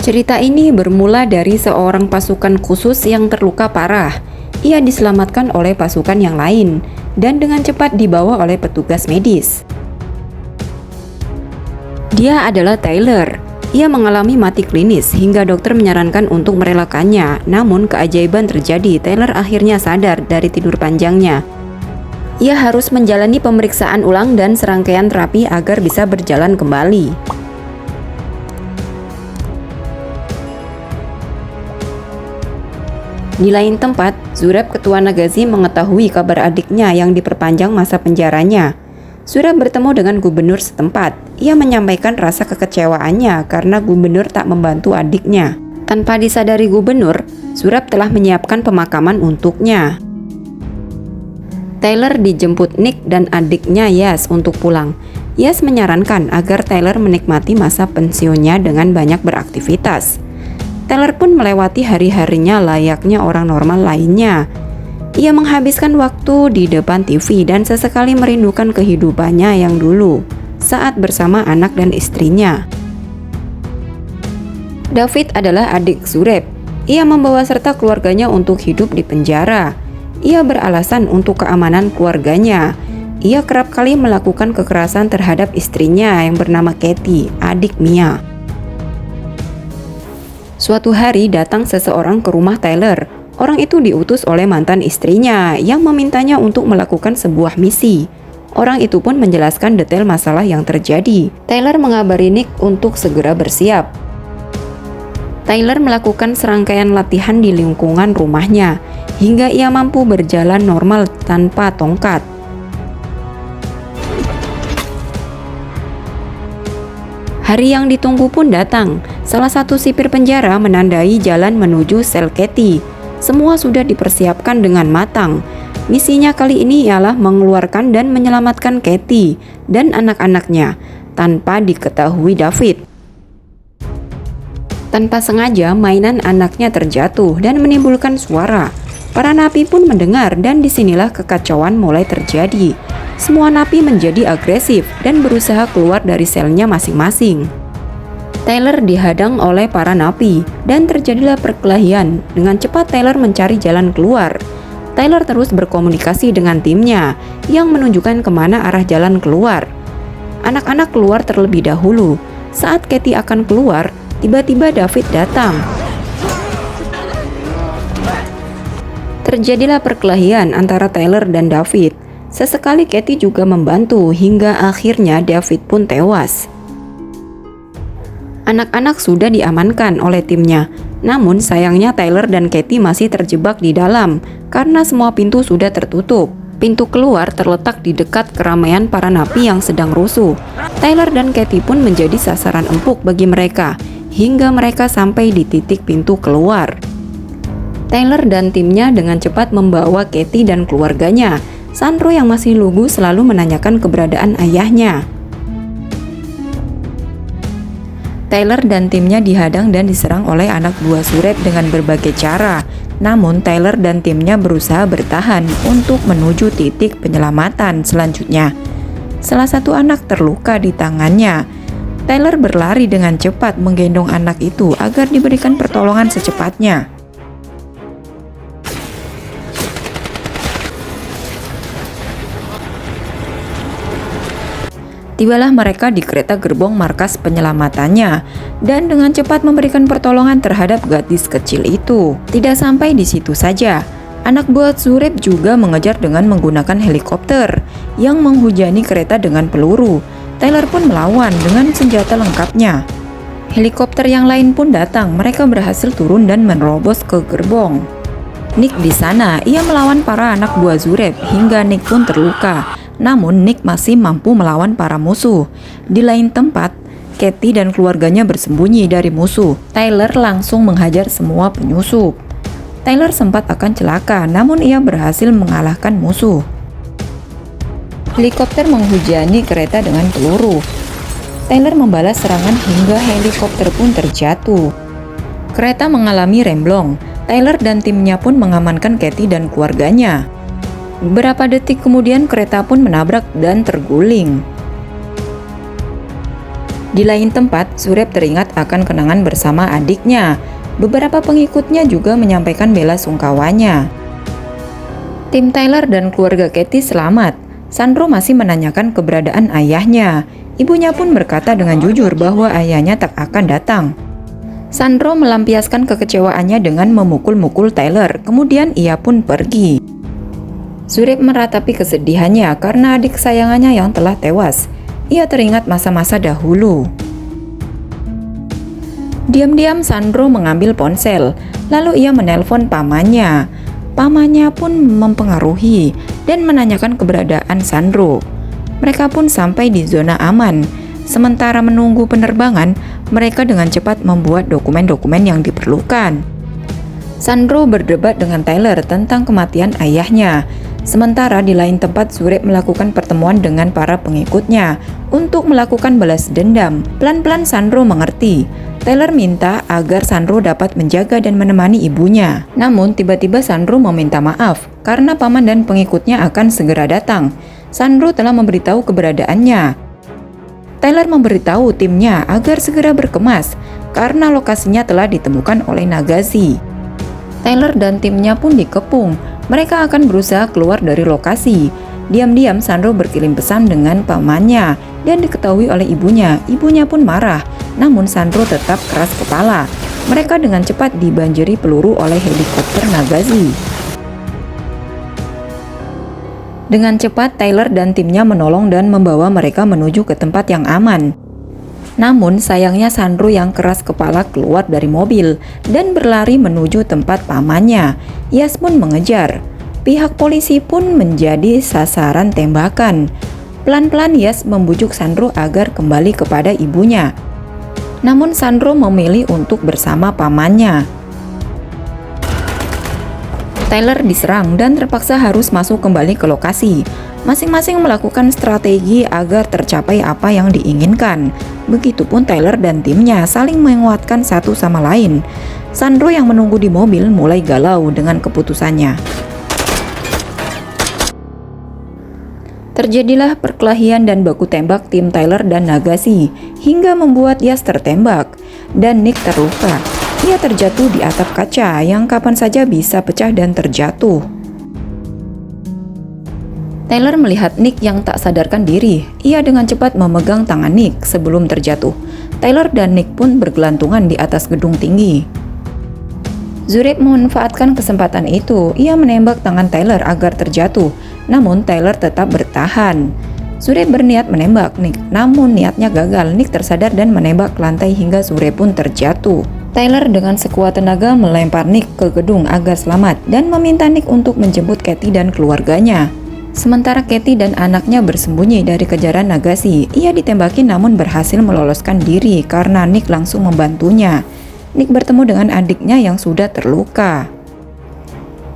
Cerita ini bermula dari seorang pasukan khusus yang terluka parah. Ia diselamatkan oleh pasukan yang lain dan dengan cepat dibawa oleh petugas medis. Dia adalah Tyler. Ia mengalami mati klinis hingga dokter menyarankan untuk merelakannya. Namun keajaiban terjadi, Tyler akhirnya sadar dari tidur panjangnya. Ia harus menjalani pemeriksaan ulang dan serangkaian terapi agar bisa berjalan kembali. Di lain tempat, Zurab, ketua Nagazi, mengetahui kabar adiknya yang diperpanjang masa penjaranya. Zurab bertemu dengan gubernur setempat. Ia menyampaikan rasa kekecewaannya karena gubernur tak membantu adiknya. Tanpa disadari gubernur, Zurab telah menyiapkan pemakaman untuknya. Tyler dijemput Nick dan adiknya Yas untuk pulang. Yas menyarankan agar Tyler menikmati masa pensiunnya dengan banyak beraktivitas. Tyler pun melewati hari-harinya layaknya orang normal lainnya. Ia menghabiskan waktu di depan TV dan sesekali merindukan kehidupannya yang dulu saat bersama anak dan istrinya. David adalah adik Zurab. Ia membawa serta keluarganya untuk hidup di penjara. Ia beralasan untuk keamanan keluarganya. Ia kerap kali melakukan kekerasan terhadap istrinya yang bernama Katie, adik Mia. Suatu hari datang seseorang ke rumah Tyler. Orang itu diutus oleh mantan istrinya yang memintanya untuk melakukan sebuah misi. Orang itu pun menjelaskan detail masalah yang terjadi. Tyler mengabari Nick untuk segera bersiap. Tyler melakukan serangkaian latihan di lingkungan rumahnya hingga ia mampu berjalan normal tanpa tongkat. Hari yang ditunggu pun datang. Salah satu sipir penjara menandai jalan menuju sel Katie. Semua sudah dipersiapkan dengan matang. Misinya kali ini ialah mengeluarkan dan menyelamatkan Katie dan anak-anaknya tanpa diketahui David. Tanpa sengaja, mainan anaknya terjatuh dan menimbulkan suara. Para napi pun mendengar dan disinilah kekacauan mulai terjadi. Semua napi menjadi agresif dan berusaha keluar dari selnya masing-masing. Tyler dihadang oleh para napi dan terjadilah perkelahian. Dengan cepat Tyler mencari jalan keluar. Tyler terus berkomunikasi dengan timnya yang menunjukkan kemana arah jalan keluar. Anak-anak keluar terlebih dahulu. Saat Katie akan keluar, tiba-tiba David datang. Terjadilah perkelahian antara Tyler dan David. Sesekali Katie juga membantu hingga akhirnya David pun tewas. Anak-anak sudah diamankan oleh timnya. Namun sayangnya Tyler dan Katie masih terjebak di dalam karena semua pintu sudah tertutup. Pintu keluar terletak di dekat keramaian para napi yang sedang rusuh. Tyler dan Katie pun menjadi sasaran empuk bagi mereka hingga mereka sampai di titik pintu keluar. Tyler dan timnya dengan cepat membawa Katie dan keluarganya. Sandro yang masih lugu selalu menanyakan keberadaan ayahnya. Tyler dan timnya dihadang dan diserang oleh anak buah Zurab dengan berbagai cara. Namun Tyler dan timnya berusaha bertahan untuk menuju titik penyelamatan selanjutnya. Salah satu anak terluka di tangannya. Tyler berlari dengan cepat menggendong anak itu agar diberikan pertolongan secepatnya. Tibalah mereka di kereta gerbong markas penyelamatannya dan dengan cepat memberikan pertolongan terhadap gadis kecil itu. Tidak sampai di situ saja, anak buah Zurab juga mengejar dengan menggunakan helikopter yang menghujani kereta dengan peluru. Tyler pun melawan dengan senjata lengkapnya. Helikopter yang lain pun datang, mereka berhasil turun dan menerobos ke gerbong. Nick di sana, ia melawan para anak buah Zurab hingga Nick pun terluka. Namun Nick masih mampu melawan para musuh. Di lain tempat, Katie dan keluarganya bersembunyi dari musuh. Tyler langsung menghajar semua penyusup. Tyler sempat akan celaka, namun ia berhasil mengalahkan musuh. Helikopter menghujani kereta dengan peluru. Tyler membalas serangan hingga helikopter pun terjatuh. Kereta mengalami remblong. Tyler dan timnya pun mengamankan Katie dan keluarganya. Beberapa detik kemudian kereta pun menabrak dan terguling. Di lain tempat, Zureb teringat akan kenangan bersama adiknya. Beberapa pengikutnya juga menyampaikan bela sungkawanya. Tim Tyler dan keluarga Katie selamat. Sandro masih menanyakan keberadaan ayahnya. Ibunya pun berkata dengan jujur bahwa ayahnya tak akan datang. Sandro melampiaskan kekecewaannya dengan memukul-mukul Tyler, kemudian ia pun pergi. Zureb meratapi kesedihannya karena adik kesayangannya yang telah tewas. Ia teringat masa-masa dahulu. Diam-diam Sandro mengambil ponsel, lalu ia menelpon pamannya. Pamannya pun mempengaruhi dan menanyakan keberadaan Sandro. Mereka pun sampai di zona aman. Sementara menunggu penerbangan, mereka dengan cepat membuat dokumen-dokumen yang diperlukan. Sandro berdebat dengan Tyler tentang kematian ayahnya. Sementara di lain tempat Zureb melakukan pertemuan dengan para pengikutnya untuk melakukan balas dendam. Pelan-pelan Sandro mengerti. Tyler minta agar Sandro dapat menjaga dan menemani ibunya. Namun tiba-tiba Sandro meminta maaf karena paman dan pengikutnya akan segera datang. Sandro telah memberitahu keberadaannya. Tyler memberitahu timnya agar segera berkemas karena lokasinya telah ditemukan oleh Nagashi. Tyler dan timnya pun dikepung. Mereka akan berusaha keluar dari lokasi. Diam-diam Sandro berkirim pesan dengan pamannya dan diketahui oleh ibunya. Ibunya pun marah, namun Sandro tetap keras kepala. Mereka dengan cepat dibanjiri peluru oleh helikopter Nagashi. Dengan cepat Tyler dan timnya menolong dan membawa mereka menuju ke tempat yang aman. Namun sayangnya Sandro yang keras kepala keluar dari mobil dan berlari menuju tempat pamannya. Yas pun mengejar. Pihak polisi pun menjadi sasaran tembakan. Pelan-pelan Yas membujuk Sandro agar kembali kepada ibunya. Namun Sandro memilih untuk bersama pamannya. Tyler diserang dan terpaksa harus masuk kembali ke lokasi. Masing-masing melakukan strategi agar tercapai apa yang diinginkan. Begitupun Tyler dan timnya saling menguatkan satu sama lain. Sandro yang menunggu di mobil mulai galau dengan keputusannya. Terjadilah perkelahian dan baku tembak tim Tyler dan Nagashi hingga membuat Yas tertembak dan Nick terluka. Ia terjatuh di atap kaca yang kapan saja bisa pecah dan terjatuh. Tyler melihat Nick yang tak sadarkan diri. Ia dengan cepat memegang tangan Nick sebelum terjatuh. Tyler dan Nick pun bergelantungan di atas gedung tinggi. Zureb memanfaatkan kesempatan itu. Ia menembak tangan Tyler agar terjatuh, namun Tyler tetap bertahan. Zureb berniat menembak Nick, namun niatnya gagal. Nick tersadar dan menembak ke lantai hingga Zureb pun terjatuh. Tyler dengan sekuat tenaga melempar Nick ke gedung agar selamat dan meminta Nick untuk menjemput Katie dan keluarganya. Sementara Katie dan anaknya bersembunyi dari kejaran Nagashi, ia ditembaki namun berhasil meloloskan diri karena Nick langsung membantunya. Nick bertemu dengan adiknya yang sudah terluka.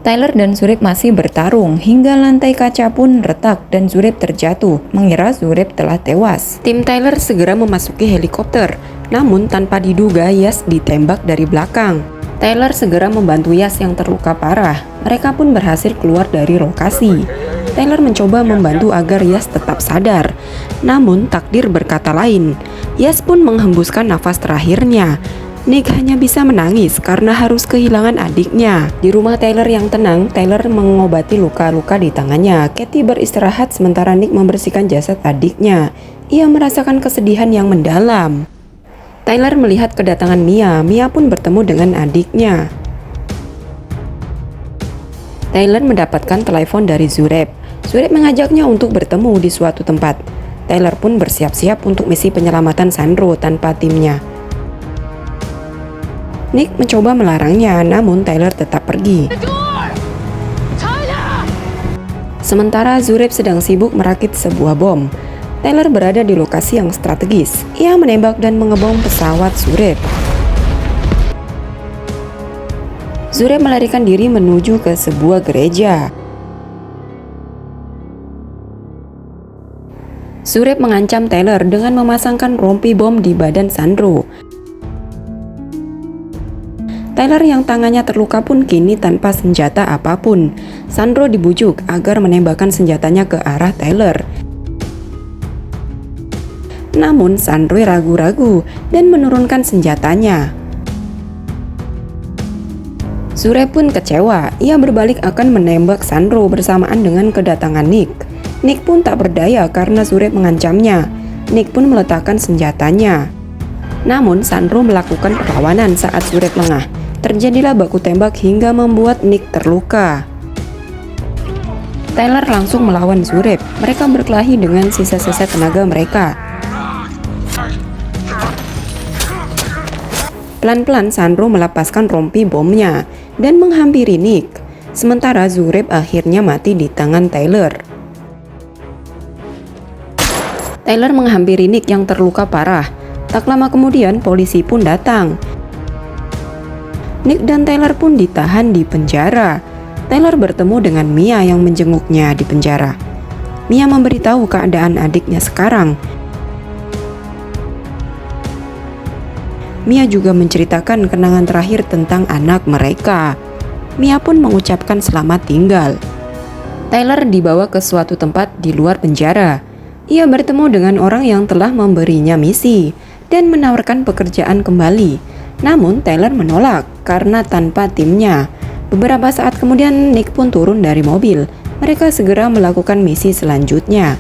Tyler dan Zureb masih bertarung hingga lantai kaca pun retak dan Zureb terjatuh, mengira Zureb telah tewas. Tim Tyler segera memasuki helikopter, namun tanpa diduga Yas ditembak dari belakang. Tyler segera membantu Yas yang terluka parah. Mereka pun berhasil keluar dari lokasi. Tyler mencoba membantu agar Yas tetap sadar, namun takdir berkata lain. Yas pun menghembuskan nafas terakhirnya. Nick hanya bisa menangis karena harus kehilangan adiknya. Di rumah Tyler yang tenang, Tyler mengobati luka-luka di tangannya. Katie beristirahat sementara Nick membersihkan jasad adiknya. Ia merasakan kesedihan yang mendalam. Tyler melihat kedatangan Mia. Mia pun bertemu dengan adiknya. Tyler mendapatkan telepon dari Zureb. Zureb mengajaknya untuk bertemu di suatu tempat. Tyler pun bersiap-siap untuk misi penyelamatan Sandro tanpa timnya. Nick mencoba melarangnya, namun Tyler tetap pergi. Sementara Zureb sedang sibuk merakit sebuah bom. Tyler berada di lokasi yang strategis. Ia menembak dan mengebom pesawat Zureb. Zureb melarikan diri menuju ke sebuah gereja. Zureb mengancam Tyler dengan memasangkan rompi bom di badan Sandro. Tyler yang tangannya terluka pun kini tanpa senjata apapun. Sandro dibujuk agar menembakkan senjatanya ke arah Tyler. Namun Sunroy ragu-ragu dan menurunkan senjatanya. Zureb pun kecewa. Ia berbalik akan menembak Sunro bersamaan dengan kedatangan Nick. Nick pun tak berdaya karena Zureb mengancamnya. Nick pun meletakkan senjatanya. Namun Sunro melakukan perlawanan saat Zureb lengah. Terjadilah baku tembak hingga membuat Nick terluka. Tyler langsung melawan Zureb. Mereka berkelahi dengan sisa-sisa tenaga mereka. Pelan-pelan Sunro melepaskan rompi bomnya dan menghampiri Nick. Sementara Zureb akhirnya mati di tangan Tyler. Tyler menghampiri Nick yang terluka parah. Tak lama kemudian polisi pun datang. Nick dan Tyler pun ditahan di penjara. Tyler bertemu dengan Mia yang menjenguknya di penjara. Mia memberitahu keadaan adiknya sekarang. Mia juga menceritakan kenangan terakhir tentang anak mereka. Mia pun mengucapkan selamat tinggal. Tyler dibawa ke suatu tempat di luar penjara. Ia bertemu dengan orang yang telah memberinya misi dan menawarkan pekerjaan kembali. Namun Tyler menolak karena tanpa timnya. Beberapa saat kemudian Nick pun turun dari mobil. Mereka segera melakukan misi selanjutnya.